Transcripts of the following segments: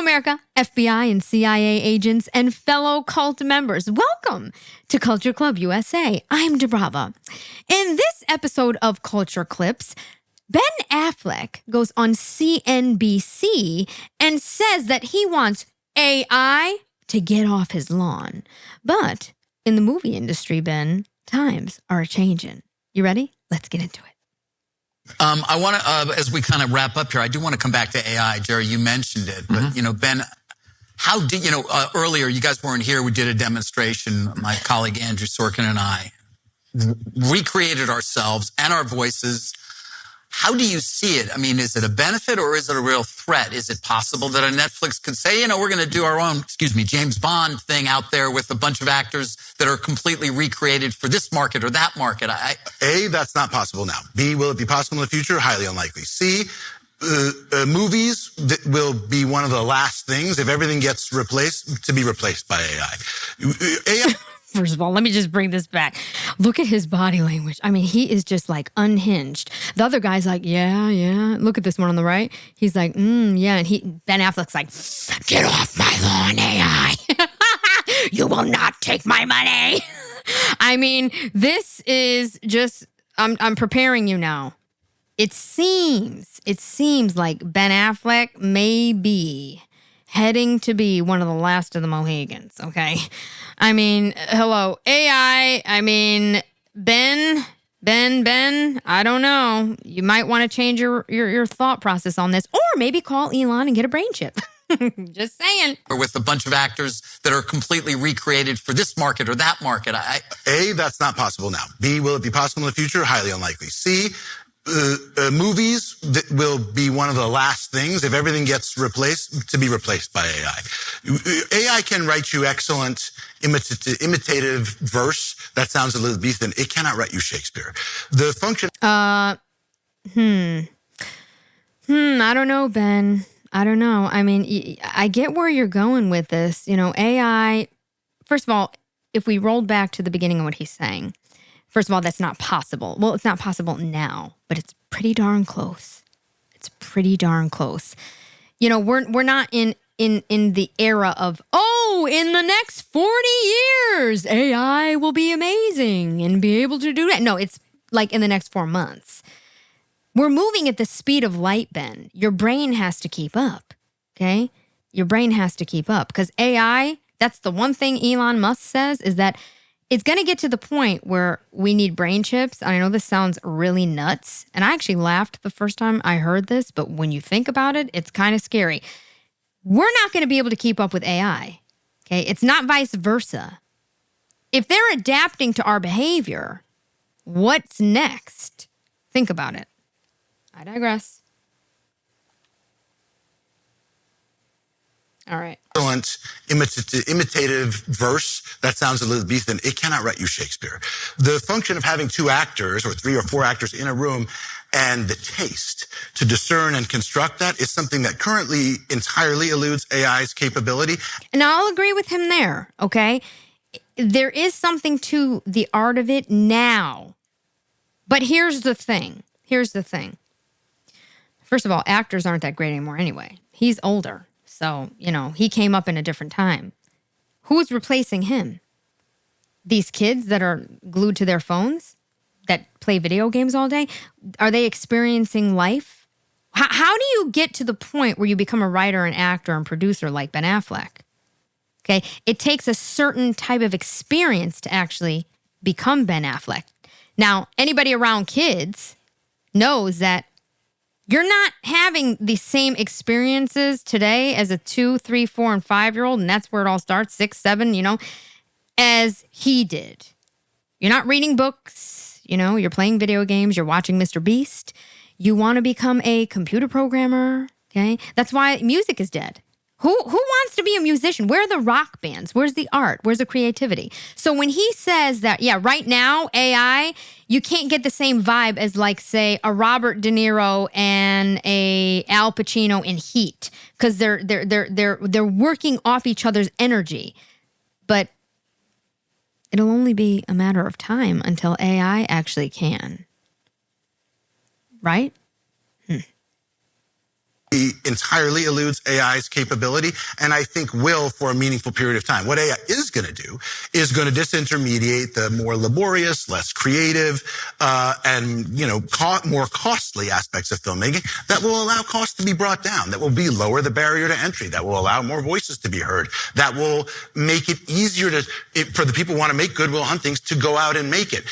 America, FBI and CIA agents, and fellow cult members. Welcome to Culture Club USA. I'm Dubrava. In this episode of Culture Clips, Ben Affleck goes on CNBC and says that he wants AI to get off his lawn. But in the movie industry, Ben, times are a-changing. You ready? Let's get into it. I want to, as we kind of wrap up here, I do want to come back to AI. Jerry, you mentioned it, but, Ben, how did, earlier, you guys weren't here, we did a demonstration, my colleague Andrew Sorkin and I recreated ourselves and our voices. How do you see it? I mean, is it a benefit or is it a real threat? Is it possible that a Netflix could say, we're going to do our own, James Bond thing out there with a bunch of actors that are completely recreated for this market or that market? A, that's not possible now. B, will it be possible in the future? Highly unlikely. C, movies will be one of the last things, if everything gets replaced, to be replaced by AI. First of all, let me just bring this back. Look at his body language. I mean, he is just like unhinged. The other guy's like, yeah. Look at this one on the right. He's like, yeah. And Ben Affleck's like, get off my lawn, AI. You will not take my money. I mean, this is just, I'm preparing you now. It seems like Ben Affleck may be heading to be one of the last of the Mohegans, okay? I mean, hello, AI, Ben, I don't know. You might want to change your thought process on this, or maybe call Elon and get a brain chip. Just saying. Or with a bunch of actors that are completely recreated for this market or that market. A, that's not possible now. B, will it be possible in the future? Highly unlikely. C, movies will be one of the last things, if everything gets replaced, to be replaced by AI. AI can write you excellent imitative verse that sounds Elizabethan. It cannot write you Shakespeare. The function... I don't know, Ben. I don't know. I mean, I get where you're going with this. AI, first of all, if we rolled back to the beginning of what he's saying, first of all, that's not possible. Well, it's not possible now, but it's pretty darn close. It's pretty darn close. We're not in the era of, in the next 40 years, AI will be amazing and be able to do that. No, it's like in the next 4 months. We're moving at the speed of light, Ben. Your brain has to keep up, okay? Your brain has to keep up because AI, that's the one thing Elon Musk says is that it's going to get to the point where we need brain chips. I know this sounds really nuts, and I actually laughed the first time I heard this, but when you think about it, it's kind of scary. We're not going to be able to keep up with AI, okay? It's not vice versa. If they're adapting to our behavior, what's next? Think about it. I digress. All right. Excellent imitative verse that sounds Elizabethan. It cannot write you Shakespeare. The function of having 2 actors or 3 or 4 actors in a room and the taste to discern and construct that is something that currently entirely eludes AI's capability. And I'll agree with him there, okay? There is something to the art of it now. But here's the thing. First of all, actors aren't that great anymore anyway. He's older. So, he came up in a different time. Who's replacing him? These kids that are glued to their phones, that play video games all day? Are they experiencing life? How do you get to the point where you become a writer and actor and producer like Ben Affleck? Okay, it takes a certain type of experience to actually become Ben Affleck. Now, anybody around kids knows that you're not having the same experiences today as a 2, 3, 4, and 5-year-old, and that's where it all starts, 6, 7, as he did. You're not reading books, you're playing video games, you're watching Mr. Beast. You want to become a computer programmer, okay? That's why music is dead. Who wants to be a musician? Where are the rock bands? Where's the art? Where's the creativity? So when he says that, right now, AI, you can't get the same vibe as like, say, a Robert De Niro and a Al Pacino in Heat, because they're working off each other's energy. But it'll only be a matter of time until AI actually can. Right? He entirely eludes AI's capability, and I think will for a meaningful period of time. What AI is going to do is going to disintermediate the more laborious, less creative, and more costly aspects of filmmaking that will allow costs to be brought down, that will lower the barrier to entry, that will allow more voices to be heard, that will make it easier for the people who want to make Good Will Huntings to go out and make it.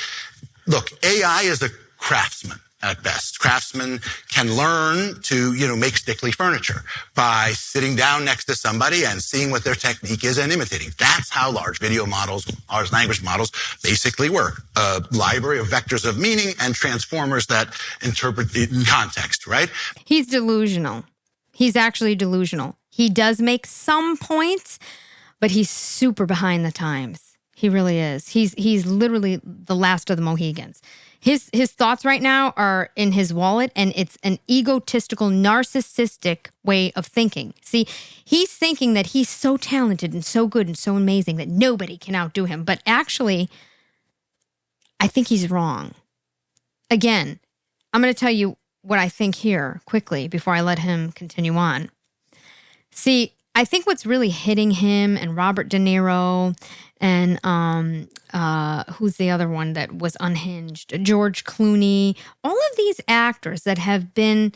Look, AI is a craftsman. At best, craftsmen can learn to, make stickly furniture by sitting down next to somebody and seeing what their technique is and imitating. That's how large video models, large language models basically work. A library of vectors of meaning and transformers that interpret the context, right? He's delusional. He's actually delusional. He does make some points, but he's super behind the times. He really is. He's literally the last of the Mohegans. His thoughts right now are in his wallet, and it's an egotistical, narcissistic way of thinking. See, he's thinking that he's so talented and so good and so amazing that nobody can outdo him. But actually, I think he's wrong. Again, I'm going to tell you what I think here quickly before I let him continue on. See, I think what's really hitting him and Robert De Niro and who's the other one that was unhinged? George Clooney. All of these actors that have been,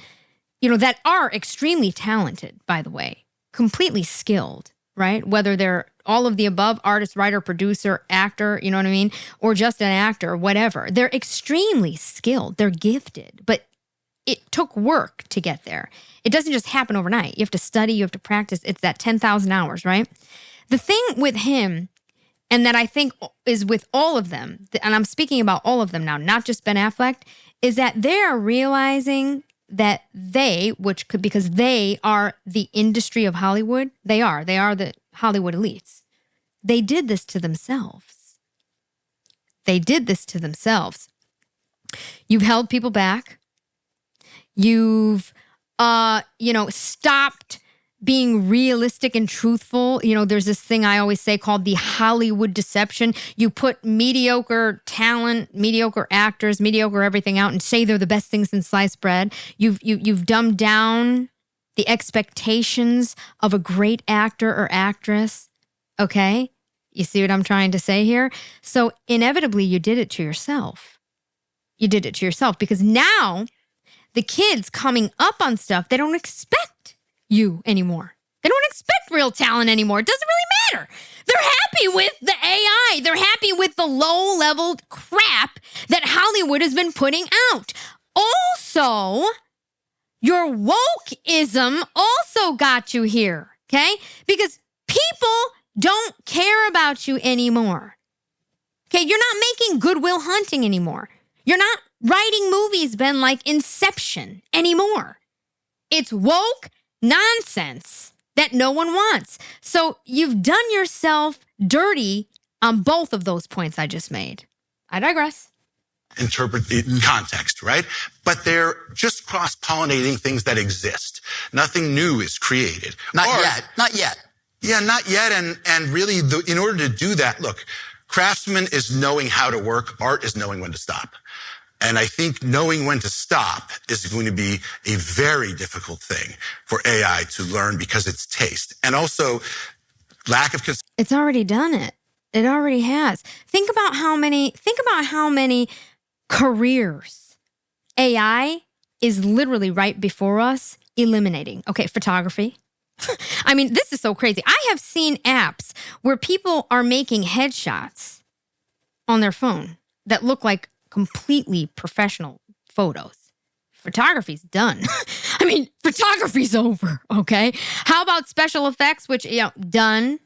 that are extremely talented, by the way, completely skilled, right? Whether they're all of the above, artist, writer, producer, actor, you know what I mean? Or just an actor, whatever. They're extremely skilled. They're gifted, but it took work to get there. It doesn't just happen overnight. You have to study, you have to practice. It's that 10,000 hours, right? The thing with him, and that I think is with all of them, and I'm speaking about all of them now, not just Ben Affleck, is that they are realizing that because they are the industry of Hollywood, they are the Hollywood elites. They did this to themselves. You've held people back. You've, stopped being realistic and truthful. There's this thing I always say called the Hollywood deception. You put mediocre talent, mediocre actors, mediocre everything out and say they're the best things in sliced bread. You've dumbed down the expectations of a great actor or actress. Okay? You see what I'm trying to say here? So inevitably you did it to yourself. Because now the kids coming up on stuff, they don't expect you anymore. They don't expect real talent anymore. It doesn't really matter. They're happy with the AI. They're happy with the low-level crap that Hollywood has been putting out. Also, your wokeism also got you here, okay? Because people don't care about you anymore. Okay, you're not making Good Will Hunting anymore. You're not writing movies, Ben, like Inception anymore. It's woke nonsense that no one wants. So you've done yourself dirty on both of those points I just made. I digress. Interpret it in context, right? But they're just cross-pollinating things that exist. Nothing new is created. Not yet. Yeah, not yet. And really, in order to do that, look, craftsman is knowing how to work. Art is knowing when to stop. And I think knowing when to stop is going to be a very difficult thing for AI to learn because it's taste. And also, lack of... It's already done it. It already has. Think about how many careers AI is literally right before us eliminating. Okay, photography. I mean, this is so crazy. I have seen apps where people are making headshots on their phone that look like completely professional photos. Photography's done. I mean, photography's over, okay? How about special effects, which, done.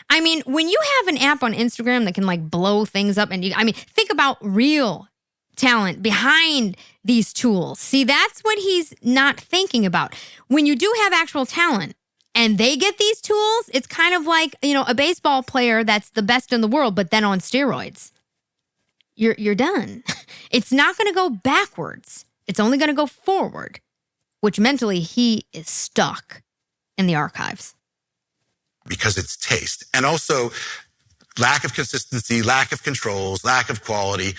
I mean, when you have an app on Instagram that can like blow things up think about real talent behind these tools. See, that's what he's not thinking about. When you do have actual talent and they get these tools, it's kind of like, a baseball player that's the best in the world, but then on steroids. You're done. It's not going to go backwards. It's only going to go forward, which mentally he is stuck in the archives. Because it's taste. And also lack of consistency, lack of controls, lack of quality.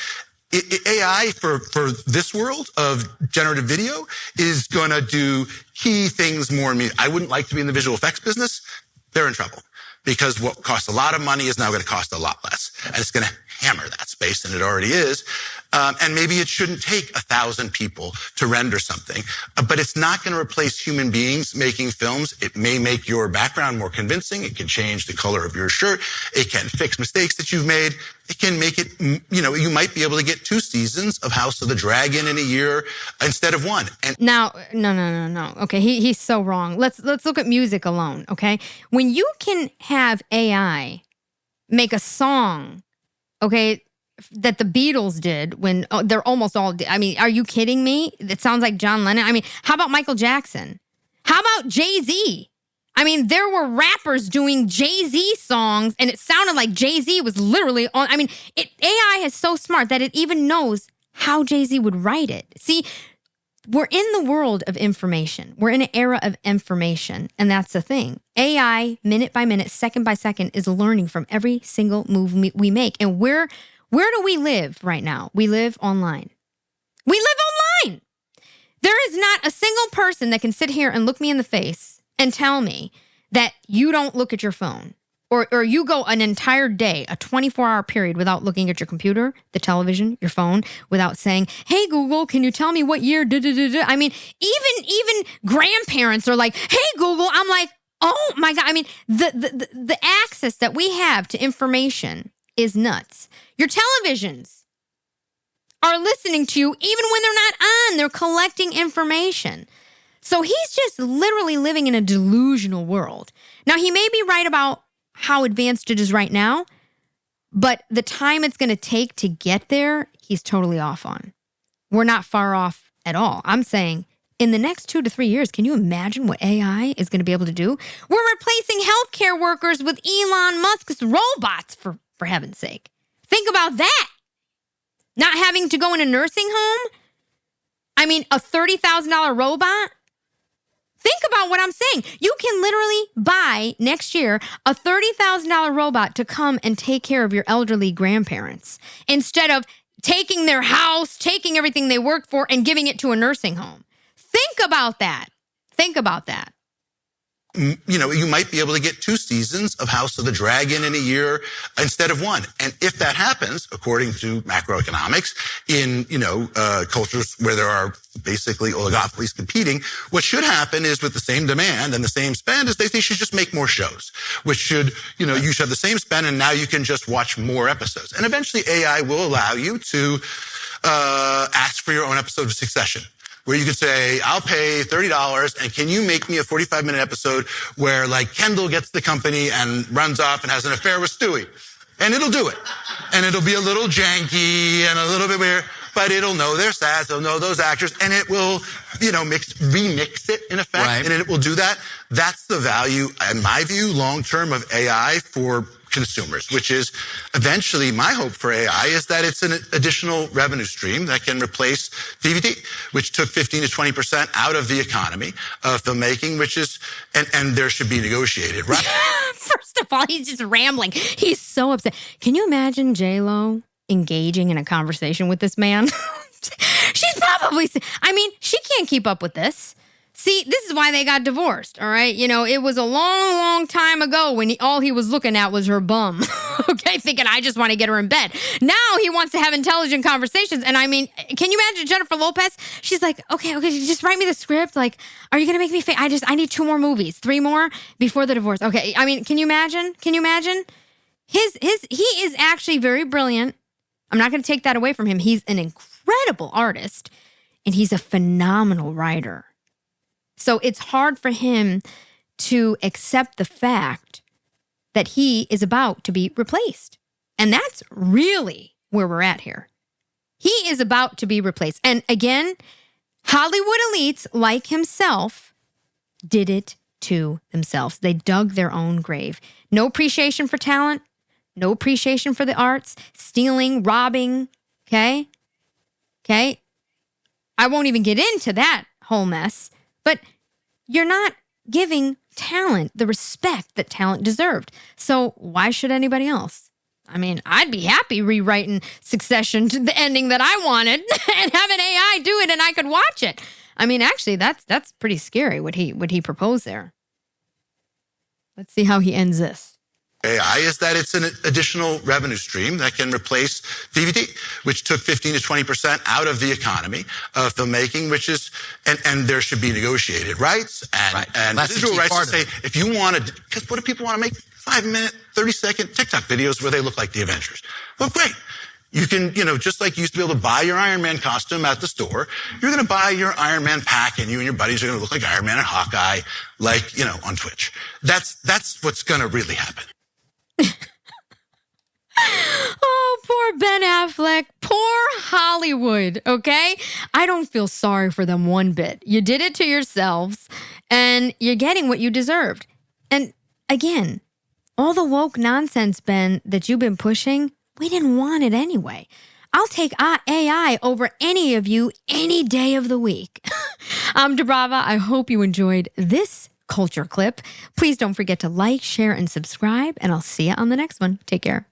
AI for this world of generative video is going to do key things more. I wouldn't like to be in the visual effects business. They're in trouble because what costs a lot of money is now going to cost a lot less. And it's going to hammer that space, and it already is. And maybe it shouldn't take 1,000 people to render something, but it's not going to replace human beings making films. It may make your background more convincing. It can change the color of your shirt. It can fix mistakes that you've made. It can make it, you might be able to get 2 seasons of House of the Dragon in a year instead of 1. And now, no. Okay, he's so wrong. Let's look at music alone, okay? When you can have AI make a song, okay, that the Beatles did when they're almost all, I mean, are you kidding me? It sounds like John Lennon. I mean, how about Michael Jackson? How about Jay-Z? I mean, there were rappers doing Jay-Z songs, and it sounded like Jay-Z was literally on. I mean, AI is so smart that it even knows how Jay-Z would write it. See, we're in the world of information. We're in an era of information, and that's the thing. AI, minute by minute, second by second, is learning from every single move we make. And where do we live right now? We live online. We live online. There is not a single person that can sit here and look me in the face and tell me that you don't look at your phone, or you go an entire day, a 24-hour period without looking at your computer, the television, your phone, without saying, "Hey Google, can you tell me what year?" I mean, even grandparents are like, "Hey Google." I'm like, oh my God. I mean, the access that we have to information is nuts. Your televisions are listening to you even when they're not on. They're collecting information. So he's just literally living in a delusional world. Now, he may be right about how advanced it is right now, but the time it's going to take to get there, he's totally off on. We're not far off at all. I'm saying in the next 2 to 3 years, can you imagine what AI is going to be able to do? We're replacing healthcare workers with Elon Musk's robots, for heaven's sake. Think about that. Not having to go in a nursing home. I mean, a $30,000 robot. Think about what I'm saying. You can literally buy next year a $30,000 robot to come and take care of your elderly grandparents instead of taking their house, taking everything they worked for, and giving it to a nursing home. Think about that. Think about that. You might be able to get 2 seasons of House of the Dragon in a year instead of 1. And if that happens, according to macroeconomics, in, cultures where there are basically oligopolies competing, what should happen is with the same demand and the same spend is they should just make more shows, which should, you should have the same spend and now you can just watch more episodes. And eventually AI will allow you to ask for your own episode of Succession, where you could say, I'll pay $30 and can you make me a 45-minute episode where like Kendall gets the company and runs off and has an affair with Stewie. And it'll do it. And it'll be a little janky and a little bit weird, but it'll know their stats, it'll know those actors, and it will, remix it in effect, right. And it will do that. That's the value, in my view, long-term of AI for consumers, which is eventually my hope for AI is that it's an additional revenue stream that can replace DVD, which took 15 to 20% out of the economy of filmmaking, which is, and there should be negotiated, right? First of all, he's just rambling. He's so upset. Can you imagine J-Lo engaging in a conversation with this man? She's probably, she can't keep up with this. See, this is why they got divorced, all right? It was a long, long time ago when all he was looking at was her bum, okay? Thinking, I just want to get her in bed. Now he wants to have intelligent conversations. And can you imagine Jennifer Lopez? She's like, okay, just write me the script. Like, are you going to make me I need 2 more movies, 3 more before the divorce. Okay, can you imagine? Can you imagine? He is actually very brilliant. I'm not going to take that away from him. He's an incredible artist, and he's a phenomenal writer. So it's hard for him to accept the fact that he is about to be replaced. And that's really where we're at here. He is about to be replaced. And again, Hollywood elites like himself did it to themselves. They dug their own grave. No appreciation for talent, no appreciation for the arts, stealing, robbing, okay? I won't even get into that whole mess. But you're not giving talent the respect that talent deserved. So why should anybody else? I mean, I'd be happy rewriting Succession to the ending that I wanted and have an AI do it and I could watch it. I mean, actually, that's pretty scary what he proposed there. Let's see how he ends this. AI is that it's an additional revenue stream that can replace DVD, which took 15 to 20% out of the economy of filmmaking, which is, and there should be negotiated rights and visual rights to say, if you want to, because what do people want to make? 5-minute, 30-second TikTok videos where they look like the Avengers. Well, great. You can, just like you used to be able to buy your Iron Man costume at the store, you're going to buy your Iron Man pack and you and your buddies are going to look like Iron Man and Hawkeye, like, on Twitch. That's what's going to really happen. Oh, poor Ben Affleck. Poor Hollywood, okay? I don't feel sorry for them one bit. You did it to yourselves, and you're getting what you deserved. And again, all the woke nonsense, Ben, that you've been pushing, we didn't want it anyway. I'll take AI over any of you any day of the week. I'm Dubrava. I hope you enjoyed this culture clip. Please don't forget to like, share, and subscribe, and I'll see you on the next one. Take care.